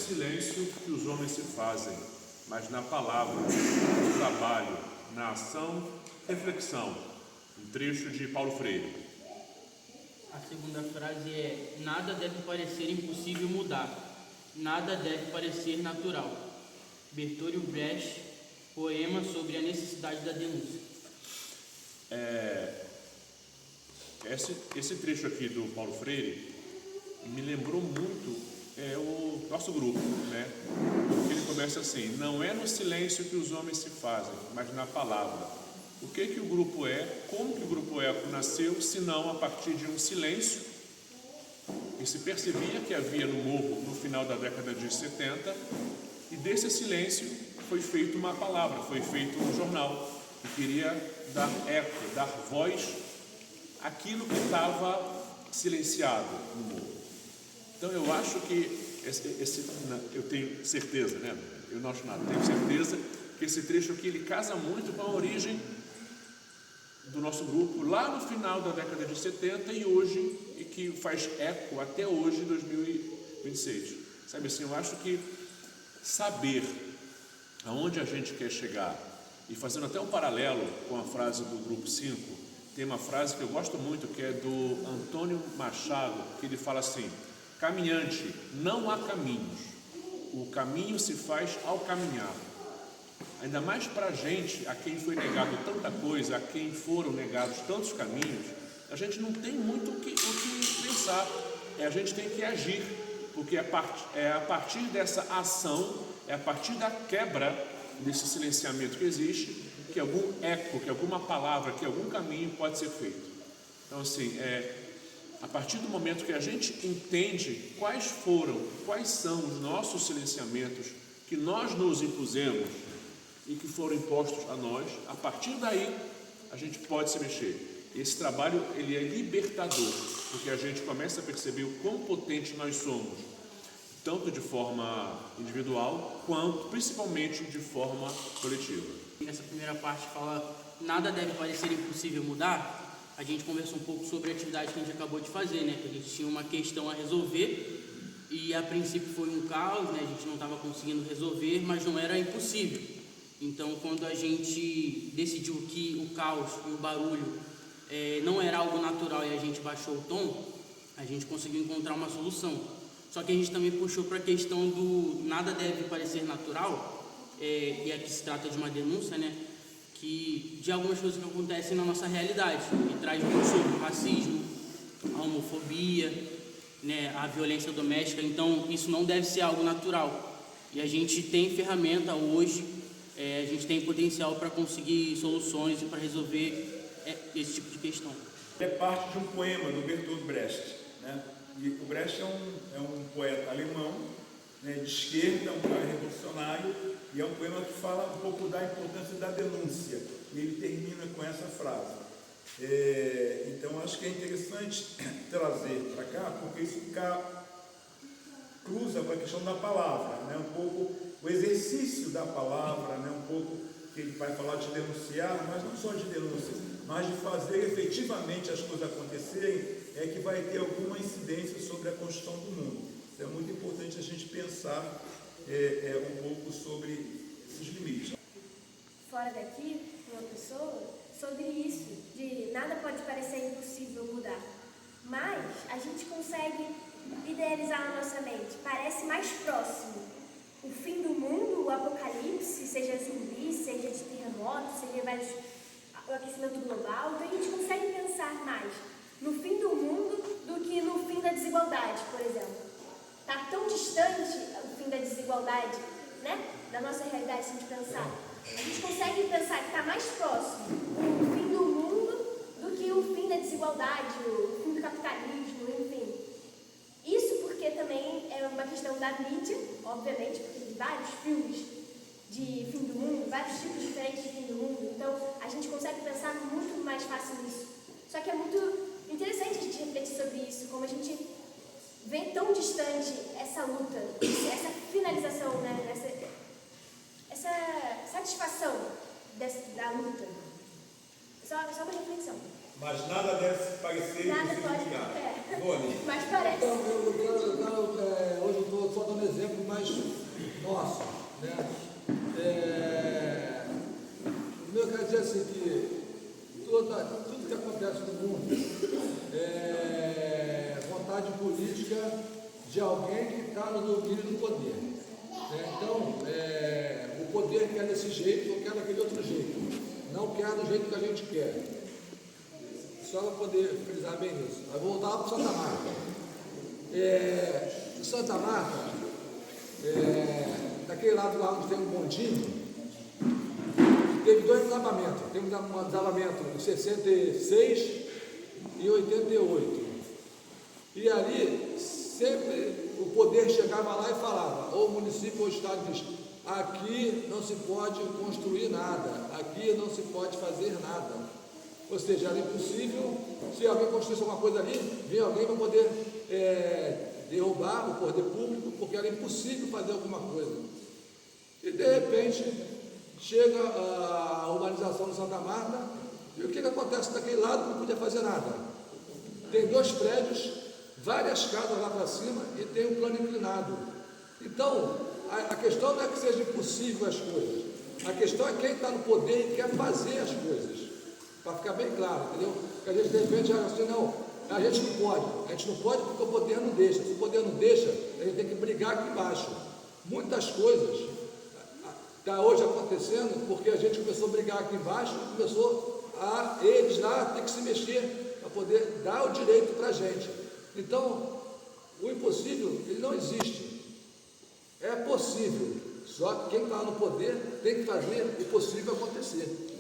silêncio que os homens se fazem, mas na palavra, no trabalho, na ação, reflexão. Um trecho de Paulo Freire. A segunda frase é: nada deve parecer impossível mudar, nada deve parecer natural. Bertolt Brecht, poema sobre a necessidade da denúncia. Esse trecho aqui do Paulo Freire me lembrou muito o nosso grupo, né? Porque ele começa assim: não é no silêncio que os homens se fazem, mas na palavra. O que o grupo é, como que o grupo Eco nasceu, se não a partir de um silêncio que se percebia que havia no morro no final da década de 70, e desse silêncio foi feita uma palavra, foi feito um jornal que queria dar eco, dar voz àquilo que estava silenciado no morro. Então eu acho que eu tenho certeza, né? Eu não acho nada, tenho certeza que esse trecho aqui ele casa muito com a origem do nosso grupo lá no final da década de 70 e hoje, e que faz eco até hoje, 2026. Sabe assim, eu acho que saber aonde a gente quer chegar, e fazendo até um paralelo com a frase do grupo 5, tem uma frase que eu gosto muito, que é do Antônio Machado, que ele fala assim: caminhante, não há caminhos, o caminho se faz ao caminhar. Ainda mais para a gente, a quem foi negado tanta coisa, a quem foram negados tantos caminhos, a gente não tem muito o que pensar, a gente tem que agir, porque é a partir dessa ação, é a partir da quebra desse silenciamento que existe, que algum eco, que alguma palavra, que algum caminho pode ser feito. Então assim, a partir do momento que a gente entende quais são os nossos silenciamentos que nós nos impusemos e que foram impostos a nós, a partir daí a gente pode se mexer. Esse trabalho ele é libertador, porque a gente começa a perceber o quão potente nós somos, tanto de forma individual, quanto principalmente de forma coletiva. Nessa primeira parte fala: nada deve parecer impossível mudar. A gente conversou um pouco sobre a atividade que a gente acabou de fazer, né? Que a gente tinha uma questão a resolver e a princípio foi um caos, né? A gente não estava conseguindo resolver, mas não era impossível. Então, quando a gente decidiu que o caos e o barulho não era algo natural e a gente baixou o tom, a gente conseguiu encontrar uma solução. Só que a gente também puxou para a questão do nada deve parecer natural, e aqui se trata de uma denúncia, né? Que de algumas coisas que acontecem na nossa realidade, que traz muito sobre o racismo, a homofobia, né? A violência doméstica. Então, isso não deve ser algo natural. E a gente tem ferramenta hoje. A gente tem potencial para conseguir soluções e para resolver esse tipo de questão. É parte de um poema do Bertolt Brecht, né? E o Brecht é um poeta alemão, né, de esquerda, um cara revolucionário, e é um poema que fala um pouco da importância da denúncia, e ele termina com essa frase. Então acho que é interessante trazer para cá, porque isso cruza com a questão da palavra, né? Um pouco o exercício da palavra, né? Um pouco que ele vai falar de denunciar, mas não só de denúncia, mas de fazer efetivamente as coisas acontecerem, que vai ter alguma incidência sobre a construção do mundo. Então é muito importante a gente pensar um pouco sobre esses limites. Fora daqui, uma pessoa, sobre isso, de nada pode parecer impossível mudar, mas a gente consegue idealizar na nossa mente, parece mais próximo o fim do mundo, o apocalipse, seja zumbi, seja de terremoto, seja o aquecimento global. Então a gente consegue pensar mais no fim do mundo do que no fim da desigualdade, por exemplo. Está tão distante o fim da desigualdade, né, da nossa realidade, se a gente pensar. A gente consegue pensar que está mais próximo o fim do mundo do que o fim da desigualdade, o fim do capitalismo, enfim. Isso porque também é uma questão da mídia, obviamente, porque tem vários filmes de fim do mundo, vários tipos diferentes de fim do mundo, então a gente consegue pensar muito mais fácil nisso. Só que é muito interessante a gente refletir sobre isso, como a gente vê tão distante essa luta, essa finalização, né, essa satisfação da luta. Só uma reflexão. Mas nada deve parecer Nada impossível pode mudar. é. Nome. Mas parece. Então, hoje eu estou só dando um exemplo mais nosso, né? Eu quero dizer assim que tudo que acontece no mundo é vontade política de alguém que está no domínio do poder. Né? Então, o poder quer desse jeito ou quer daquele outro jeito. Não quer do jeito que a gente quer. Só para poder frisar bem isso. Vai voltar para Santa Marta. Em Santa Marta, daquele lado lá onde tem um bondinho, teve dois desabamentos. Teve um desabamento em 66 e 88. E ali, sempre o poder chegava lá e falava, ou o município ou o estado diz, aqui não se pode construir nada, aqui não se pode fazer nada. Ou seja, era impossível, se alguém construísse alguma coisa ali, vinha alguém para poder derrubar o poder público, porque era impossível fazer alguma coisa. E de repente, chega a urbanização de Santa Marta, e o que acontece daquele lado? Não podia fazer nada. Tem 2 prédios, várias casas lá para cima e tem um plano inclinado. Então, a questão não é que seja impossível as coisas, a questão é quem está no poder e quer fazer as coisas. Para ficar bem claro, entendeu? Porque a gente de repente acha assim, não, a gente não pode porque o poder não deixa. Se o poder não deixa, a gente tem que brigar aqui embaixo. Muitas coisas está hoje acontecendo porque a gente começou a brigar aqui embaixo e começou a eles lá ter que se mexer para poder dar o direito para a gente. Então, o impossível, ele não existe. É possível, só que quem está no poder tem que fazer o possível acontecer.